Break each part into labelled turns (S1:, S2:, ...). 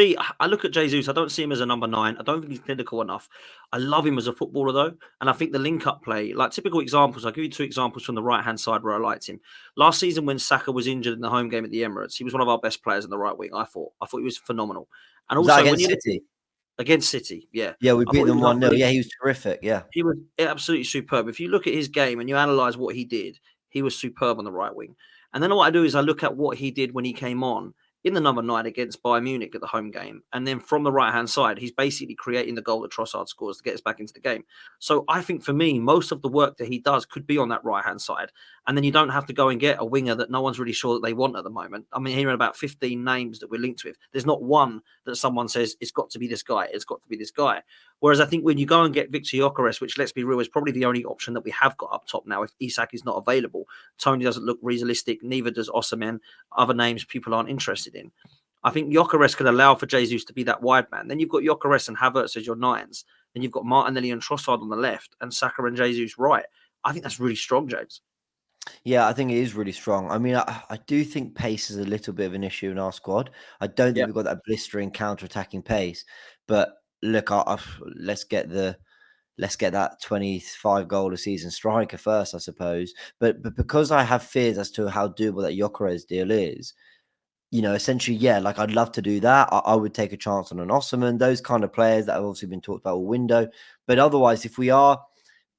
S1: me, I look at Jesus. I don't see him as a number 9. I don't think he's clinical enough. I love him as a footballer though, and I think the link-up play, like typical examples. I'll give you 2 examples from the right-hand side where I liked him. Last season when Saka was injured in the home game at the Emirates, he was one of our best players in the right wing. I thought he was phenomenal. And
S2: Was that
S1: also when
S2: against
S1: you look
S2: City?
S1: against City, yeah,
S2: Yeah, we
S1: I
S2: beat
S1: thought he
S2: them
S1: was
S2: 1-0.
S1: unbelievable.
S2: Yeah, he was terrific. Yeah.
S1: He was absolutely superb. If you look at his game and you analyze what he did, he was superb on the right wing. And then what I do is I look at what he did when he came on in the number 9 against Bayern Munich at the home game. And then from the right-hand side, he's basically creating the goal that Trossard scores to get us back into the game. So I think for me, most of the work that he does could be on that right-hand side. And then you don't have to go and get a winger that no one's really sure that they want at the moment. I mean, hearing about 15 names that we're linked with. There's not one that someone says, it's got to be this guy. It's got to be this guy. Whereas I think when you go and get Victor Gyökeres, which let's be real, is probably the only option that we have got up top now if Isak is not available. Tony doesn't look realistic, neither does Osimhen. Other names people aren't interested in. I think Gyökeres could allow for Jesus to be that wide man. Then you've got Gyökeres and Havertz as your 9s. Then you've got Martinelli and Trossard on the left and Saka and Jesus right. I think that's really strong, James.
S2: Yeah, I think it is really strong. I mean, I do think pace is a little bit of an issue in our squad. I don't think we've got that blistering counter-attacking pace. But look, let's get that 25 goal a season striker first, I suppose. But because I have fears as to how doable that Gyökeres deal is, essentially, yeah, like I'd love to do that. I would take a chance on an Osimhen, those kind of players that have obviously been talked about all window. But otherwise, if we are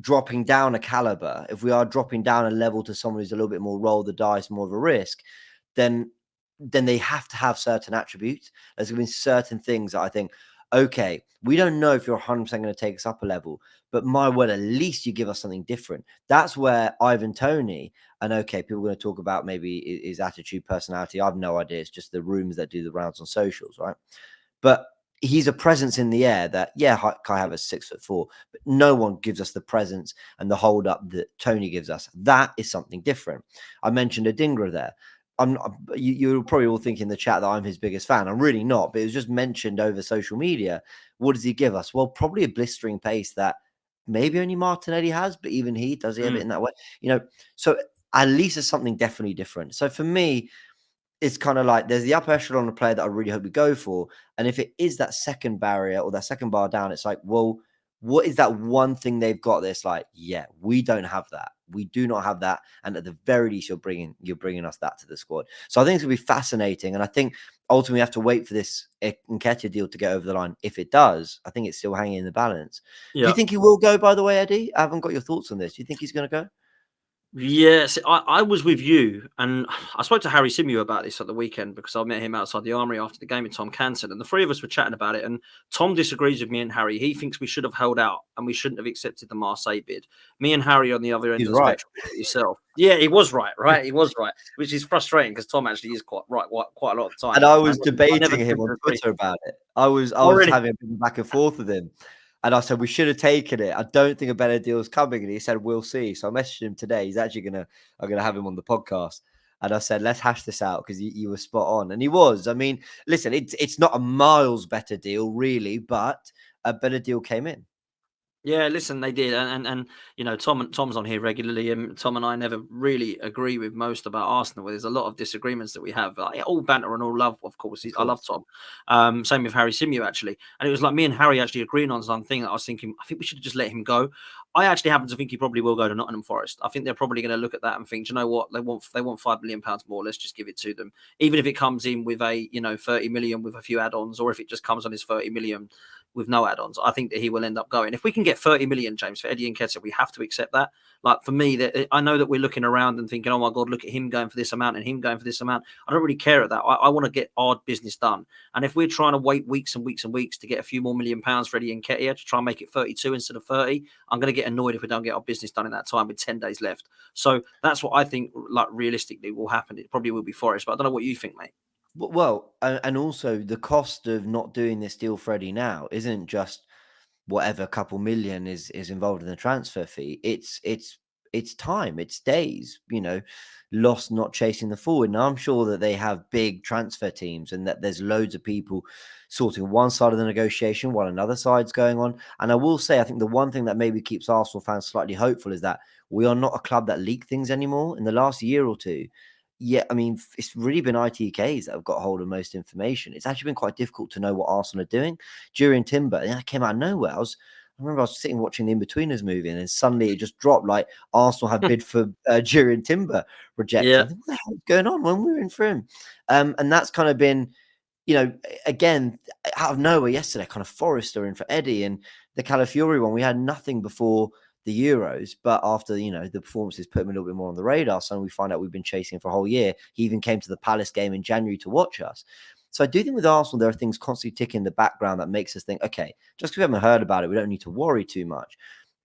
S2: dropping down a caliber, if we are dropping down a level to someone who's a little bit more roll the dice, more of a risk, then they have to have certain attributes. There's going to be certain things that I think, okay, we don't know if you're 100% going to take us up a level, but my word, at least you give us something different. That's where Ivan Toney, and okay, people are going to talk about maybe his attitude, personality. I have no idea. It's just the rumors that do the rounds on socials, right? But he's a presence in the air that, yeah, Kai Havertz 6'4", but no one gives us the presence and the hold up that Tony gives us. That is something different. I mentioned Adingra there. You're probably all thinking in the chat that I'm his biggest fan. I'm really not, but it was just mentioned over social media. What does he give us? Well, probably a blistering pace that maybe only Martinelli has, but even he does he have it in that way. So at least it's something definitely different. So for me, it's kind of like there's the upper echelon of player that I really hope we go for. And if it is that second barrier or that second bar down, it's like, well, what is that one thing they've got that's like, yeah, we don't have that. We do not have that. And at the very least, you're bringing us that to the squad. So I think it's going to be fascinating. And I think ultimately we have to wait for this Nketiah deal to get over the line. If it does, I think it's still hanging in the balance. Yeah. Do you think he will go, by the way, Eddie? I haven't got your thoughts on this. Do you think he's going to go?
S1: Yes, I was with you, and I spoke to Harry Simeon about this at the weekend because I met him outside the Armory after the game with Tom Canton, and the three of us were chatting about it. And Tom disagrees with me and Harry. He thinks we should have held out and we shouldn't have accepted the Marseille bid. Me and Harry on the other end of the spectrum. Yourself, yeah, he was right? He was right, which is frustrating because Tom actually is quite right quite a lot of the time.
S2: And I was debating him on Twitter about it. I was having a back and forth with him. And I said, we should have taken it. I don't think a better deal is coming. And he said, we'll see. So I messaged him today. He's actually I'm going to have him on the podcast. And I said, let's hash this out because you were spot on. And he was. I mean, listen, it's not a miles better deal, really, but a better deal came in.
S1: Yeah, listen, they did, and Tom's on here regularly, and Tom and I never really agree with most about Arsenal. There's a lot of disagreements that we have, all banter and all love, of course. I love Tom. Same with Harry Simeon actually, and it was like me and Harry actually agreeing on something that I was thinking. I think we should have just let him go. I actually happen to think he probably will go to Nottingham Forest. I think they're probably going to look at that and think, you know what, they want £5 million more. Let's just give it to them, even if it comes in with a 30 million with a few add-ons, or if it just comes on his 30 million. With no add-ons, I think that he will end up going. If we can get 30 million, James, for Eddie Nketiah, we have to accept that. Like for me, I know that we're looking around and thinking, oh my God, look at him going for this amount and him going for this amount. I don't really care at that. I want to get our business done. And if we're trying to wait weeks and weeks and weeks to get a few more £1 million for Eddie Nketiah to try and make it 32 instead of 30, I'm going to get annoyed if we don't get our business done in that time with 10 days left. So that's what I think, like realistically, will happen. It probably will be Forest, but I don't know what you think, mate.
S2: Well, and also the cost of not doing this deal for Eddie now isn't just whatever couple million is involved in the transfer fee. It's time, it's days, lost not chasing the forward. Now I'm sure that they have big transfer teams and that there's loads of people sorting one side of the negotiation while another side's going on. And I will say, I think the one thing that maybe keeps Arsenal fans slightly hopeful is that we are not a club that leak things anymore. In the last year or two, yeah, I mean, it's really been ITKs that have got hold of most information. It's actually been quite difficult to know what Arsenal are doing. During Timber, and that came out of nowhere. I remember I was sitting watching the In-Betweeners movie, and then suddenly it just dropped like Arsenal have bid for During Timber rejected.
S1: Yeah,
S2: I think, what the hell is going on when we were in for him? And that's kind of been, again, out of nowhere yesterday, kind of Forrester in for Eddie, and the Calafiori one, we had nothing before the Euros, but after, the performances put him a little bit more on the radar, so we find out we've been chasing him for a whole year. He even came to the Palace game in January to watch us. So I do think with Arsenal, there are things constantly ticking in the background that makes us think, okay, just because we haven't heard about it, we don't need to worry too much.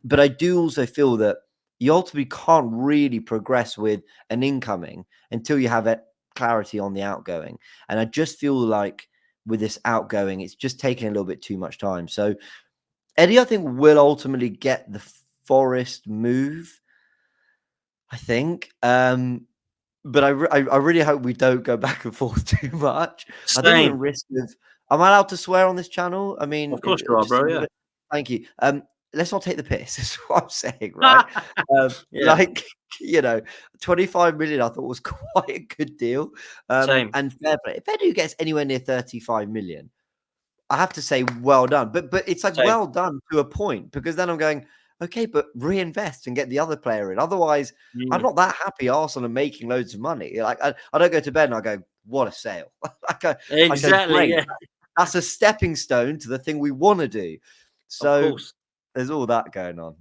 S2: But I do also feel that you ultimately can't really progress with an incoming until you have clarity on the outgoing. And I just feel like with this outgoing, it's just taking a little bit too much time. So Eddie, I think, will ultimately get the Forest move, I think. But I really hope we don't go back and forth too much. I think we're
S1: same.
S2: at risk of. Am I allowed to swear on this channel? I
S1: Of
S2: mean,
S1: course you are,
S2: just
S1: bro. Yeah.
S2: thank you. Let's not take the piss. Is what I'm saying, right?
S1: Yeah.
S2: Like 25 million, I thought was quite a good deal.
S1: Same.
S2: And fair play. If Edu gets anywhere near 35 million, I have to say, well done. But it's like
S1: Same.
S2: well done to a point, because then I'm going, okay, but reinvest and get the other player in. Otherwise, I'm
S1: Mm.
S2: not that happy Arsenal are making loads of money. Like I don't go to bed and I go, what a sale. I go,
S1: Exactly.
S2: great.
S1: Yeah.
S2: That's a stepping stone to the thing we want to do.
S1: Of
S2: So
S1: course.
S2: there's all that going on.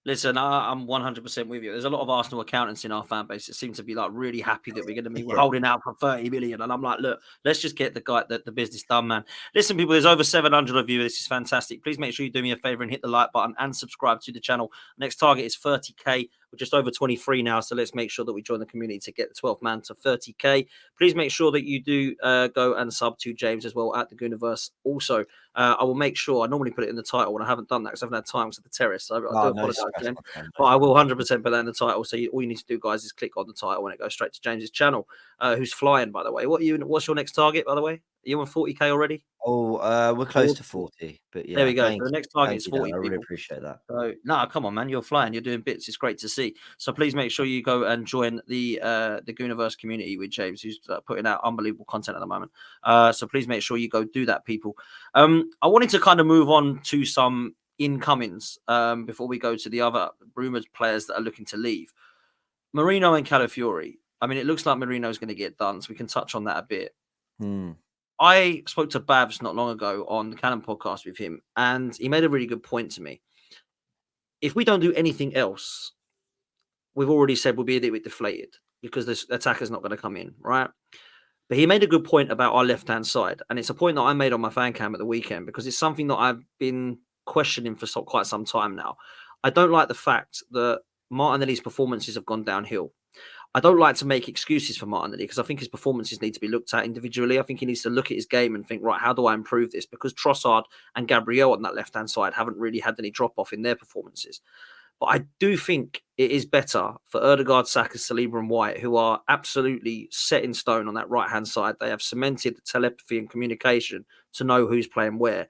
S1: Listen, I'm 100% with you. There's a lot of Arsenal accountants in our fan base that seem to be like really happy that we're going to be
S2: Yeah.
S1: holding out for 30 million. And I'm like, look, let's just get the business done, man. Listen, people, there's over 700 of you. This is fantastic. Please make sure you do me a favor and hit the like button and subscribe to the channel. Next target is 30K. We're just over 23 now. So let's make sure that we join the community to get the 12th man to 30K. Please make sure that you do go and sub to James as well at the Gooniverse. Also, I will make sure, I normally put it in the title when I haven't done that because I haven't had time to the terrace. So I do
S2: Oh, no
S1: apologize,
S2: stress,
S1: James.
S2: my friend.
S1: But I will 100% put that in the title. So all you need to do, guys, is click on the title and it goes straight to James's channel, who's flying, by the way. What's your next target, by the way? Are you on 40K already?
S2: Oh, we're close to 40. But
S1: There
S2: yeah,
S1: we go. So
S2: thank
S1: the
S2: you.
S1: next target
S2: Thank
S1: is
S2: you, Dan.
S1: 40
S2: I really
S1: people.
S2: appreciate that.
S1: So no, come on, man, you're flying. You're doing bits. It's great to see. So please make sure you go and join the Gooniverse community with James, who's putting out unbelievable content at the moment. So please make sure you go do that, people. I wanted to kind of move on to some incomings before we go to the other rumored players that are looking to leave. Marino and Calafiori. I mean, it looks like Marino's going to get done, so we can touch on that a bit.
S2: Hmm.
S1: I spoke to Babs not long ago on the Canon podcast with him, and he made a really good point to me. If we don't do anything else, we've already said we'll be a little bit deflated because this attacker's not going to come in, right? But he made a good point about our left-hand side, and it's a point that I made on my fan cam at the weekend because it's something that I've been questioning for quite some time now. I don't like the fact that Martinelli's performances have gone downhill. I don't like to make excuses for Martinelli because I think his performances need to be looked at individually. I think he needs to look at his game and think, right, how do I improve this? Because Trossard and Gabriel on that left-hand side haven't really had any drop-off in their performances. But I do think it is better for Ødegaard, Saka, Saliba and White, who are absolutely set in stone on that right-hand side. They have cemented the telepathy and communication to know who's playing where.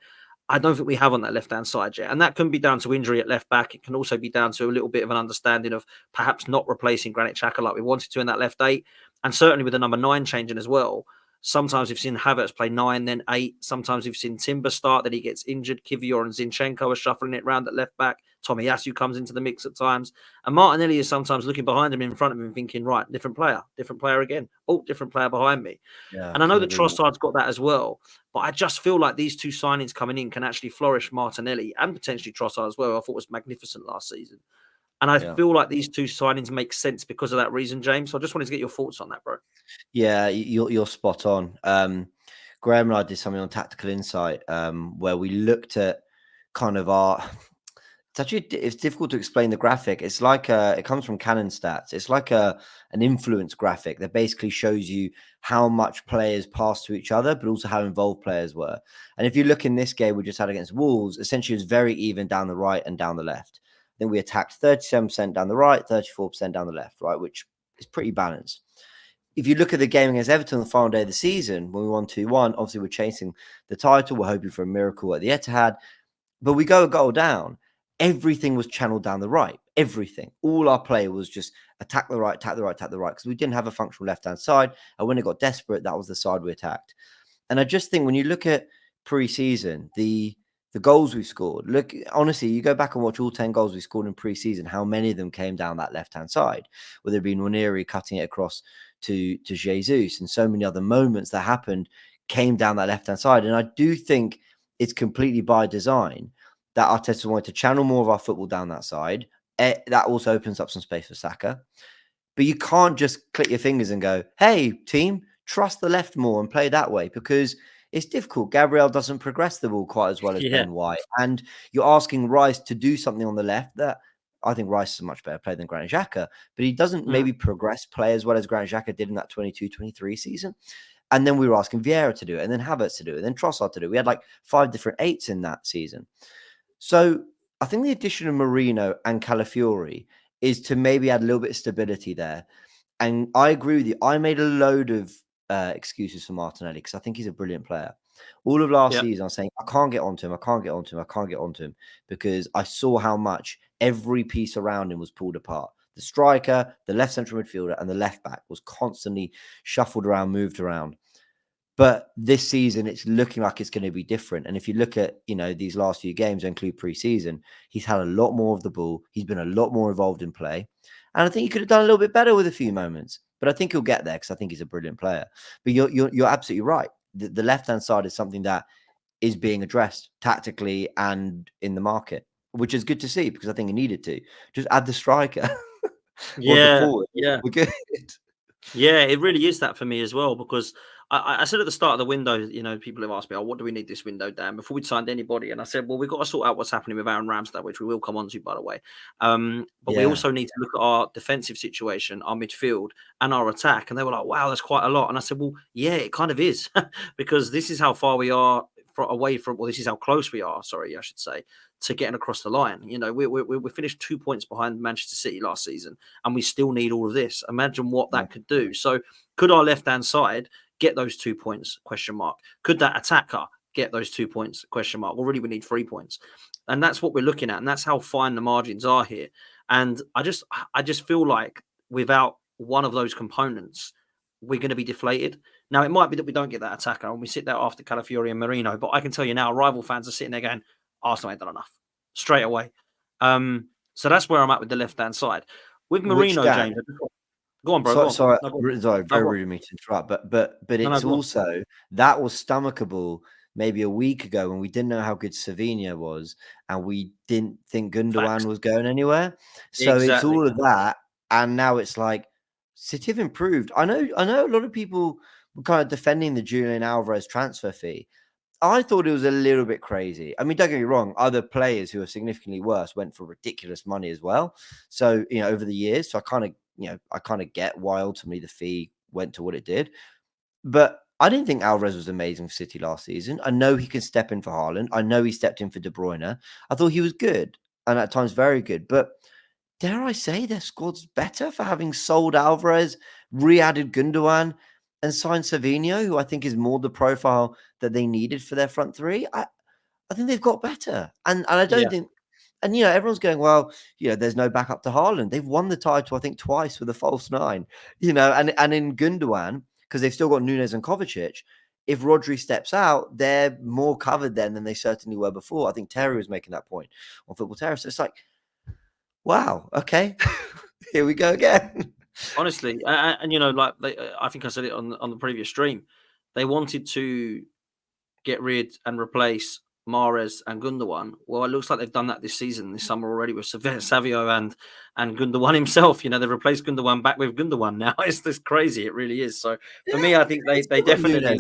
S1: I don't think we have on that left-hand side yet. And that can be down to injury at left back. It can also be down to a little bit of an understanding of perhaps not replacing Granit Xhaka like we wanted to in that left 8. And certainly with the number 9 changing as well. Sometimes we've seen Havertz play 9, then 8. Sometimes we've seen Timber start, then he gets injured. Kivior and Zinchenko are shuffling it around at left back. Tomiyasu comes into the mix at times. And Martinelli is sometimes looking behind him, in front of him, thinking, right, different player again. Oh, different player behind me.
S2: Yeah,
S1: And I know
S2: couldn't
S1: that
S2: agree more.
S1: Trossard's got that as well. But I just feel like these two signings coming in can actually flourish Martinelli and potentially Trossard as well. I thought was magnificent last season. And I feel like these two signings make sense because of that reason, James. So I just wanted to get your thoughts on that, bro.
S2: Yeah, you're spot on. Graham and I did something on Tactical Insight where we looked at kind of our. It's difficult to explain the graphic. It's like it comes from Canon Stats. It's like an influence graphic that basically shows you how much players pass to each other, but also how involved players were. And if you look in this game we just had against Wolves, essentially it was very even down the right and down the left. I think we attacked 37% down the right, 34% down the left, right, which is pretty balanced. If you look at the game against Everton on the final day of the season, when we won 2-1, obviously we're chasing the title. We're hoping for a miracle at the Etihad, but we go a goal down. everything was channeled down the right. Everything. All our play was just attack the right, attack the right, attack the right, because we didn't have a functional left-hand side. And when it got desperate, that was the side we attacked. And I just think when you look at pre-season, the goals we scored, look, honestly, you go back and watch all 10 goals we scored in pre-season, how many of them came down that left-hand side, whether it be Nwaneri cutting it across to Jesus, and so many other moments that happened came down that left-hand side. And I do think it's completely by design that Arteta wanted to channel more of our football down that side. That also opens up some space for Saka. But you can't just click your fingers and go, hey, team, trust the left more and play that way, because it's difficult. Gabriel doesn't progress the ball quite as well as
S1: Yeah.
S2: Ben White. And you're asking Rice to do something on the left that I think Rice is a much better player than Granit Xhaka, but he doesn't maybe progress play as well as Granit Xhaka did in that 22-23 season. And then we were asking Vieira to do it, and then Havertz to do it, and then Trossard to do it. We had like 5 different 8s in that season. So I think the addition of Marino and Calafiori is to maybe add a little bit of stability there. And I agree with you. I made a load of excuses for Martinelli because I think he's a brilliant player. All of last season, I was saying, I can't get onto him. I can't get onto him. I can't get onto him, because I saw how much every piece around him was pulled apart. The striker, the left central midfielder, and the left back was constantly shuffled around, moved around. But this season, it's looking like it's going to be different. And if you look at, these last few games, include pre-season, he's had a lot more of the ball. He's been a lot more involved in play. And I think he could have done a little bit better with a few moments. But I think he'll get there because I think he's a brilliant player. But you're absolutely right. The left-hand side is something that is being addressed tactically and in the market, which is good to see, because I think he needed to. Just add the striker or the
S1: Yeah.
S2: forward.
S1: Yeah.
S2: We're good.
S1: Yeah, it really is that for me as well, because I said at the start of the window, people have asked me, oh, what do we need this window, Dan, before we'd signed anybody? And I said, well, we've got to sort out what's happening with Aaron Ramsdale, which we will come on to, by the way. But we
S2: Yeah.
S1: also need to look at our defensive situation, our midfield, and our attack. And they were like, wow, that's quite a lot. And I said, well, yeah, it kind of is, because this is how far we are away from, well, this is how close we are, sorry, I should say, to getting across the line. We finished 2 points behind Manchester City last season, and we still need all of this. Imagine what that could do. So could our left-hand side get those 2 points? Question mark. Could that attacker get those 2 points? Question mark. Well, really, we need 3 points. And that's what we're looking at. And that's how fine the margins are here. And I just feel like without one of those components, we're going to be deflated. Now, it might be that we don't get that attacker and we sit there after Calafiori and Marino, but I can tell you now, rival fans are sitting there going, Arsenal ain't done enough straight away. So that's where I'm at with the left-hand side. With Marino,
S2: Dan?
S1: James, go on, bro.
S2: So,
S1: Go on.
S2: sorry,
S1: No, go on.
S2: sorry,
S1: No,
S2: very
S1: go on.
S2: rude of me to interrupt, but
S1: No,
S2: it's
S1: go on.
S2: also that was stomachable maybe a week ago when we didn't know how good Savinha was and we didn't think
S1: Facts.
S2: Gundogan was going anywhere. So it's
S1: Exactly.
S2: all of that, and now it's like City have improved. I know a lot of people were kind of defending the Julian Alvarez transfer fee. I thought it was a little bit crazy. I mean, don't get me wrong, other players who are significantly worse went for ridiculous money as well. So, over the years, so I kind of get why ultimately the fee went to what it did. But I didn't think Alvarez was amazing for City last season. I know he can step in for Haaland. I know he stepped in for De Bruyne. I thought he was good and at times very good. But dare I say their squad's better for having sold Alvarez, re-added Gundogan, and signed Savinho, who I think is more the profile that they needed for their front three. I think they've got better. And I don't
S1: Yeah.
S2: think, and everyone's going, well, there's no backup to Haaland. They've won the title, I think, twice with a false nine, and in Gundogan, because they've still got Nunes and Kovacic. If Rodri steps out, they're more covered then than they certainly were before. I think Terry was making that point on Football Terrace. So it's like, wow, okay, here we go again.
S1: Honestly, and like I think I said it on the previous stream, they wanted to get rid and replace Mahrez and Gundogan. Well, it looks like they've done that this season, this summer already, with Savio and Gundogan himself. They've replaced Gundogan back with Gundogan now. It's this crazy. It really is. So for me, I think they definitely.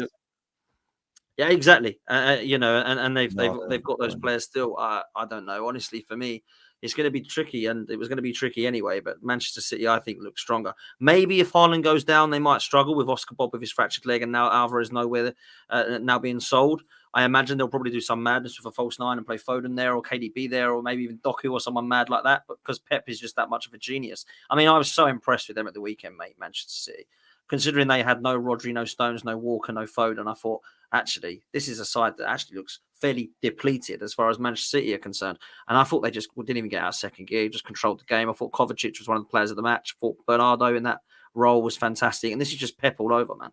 S1: Yeah, exactly. And they've got those players still. I don't know. Honestly, for me, it's going to be tricky, and it was going to be tricky anyway. But Manchester City, I think, look stronger. Maybe if Haaland goes down, they might struggle with Oscar Bob with his fractured leg, and now Alvarez nowhere, now being sold. I imagine they'll probably do some madness with a false nine and play Foden there, or KDB there, or maybe even Doku or someone mad like that. But because Pep is just that much of a genius. I mean, I was so impressed with them at the weekend, mate. Manchester City, considering they had no Rodri, no Stones, no Walker, no Foden. I thought, actually, this is a side that actually looks fairly depleted as far as Manchester City are concerned. And I thought they just didn't even get out of second gear, just controlled the game. I thought Kovacic was one of the players of the match. I thought Bernardo in that role was fantastic. And this is just Pep all over, man.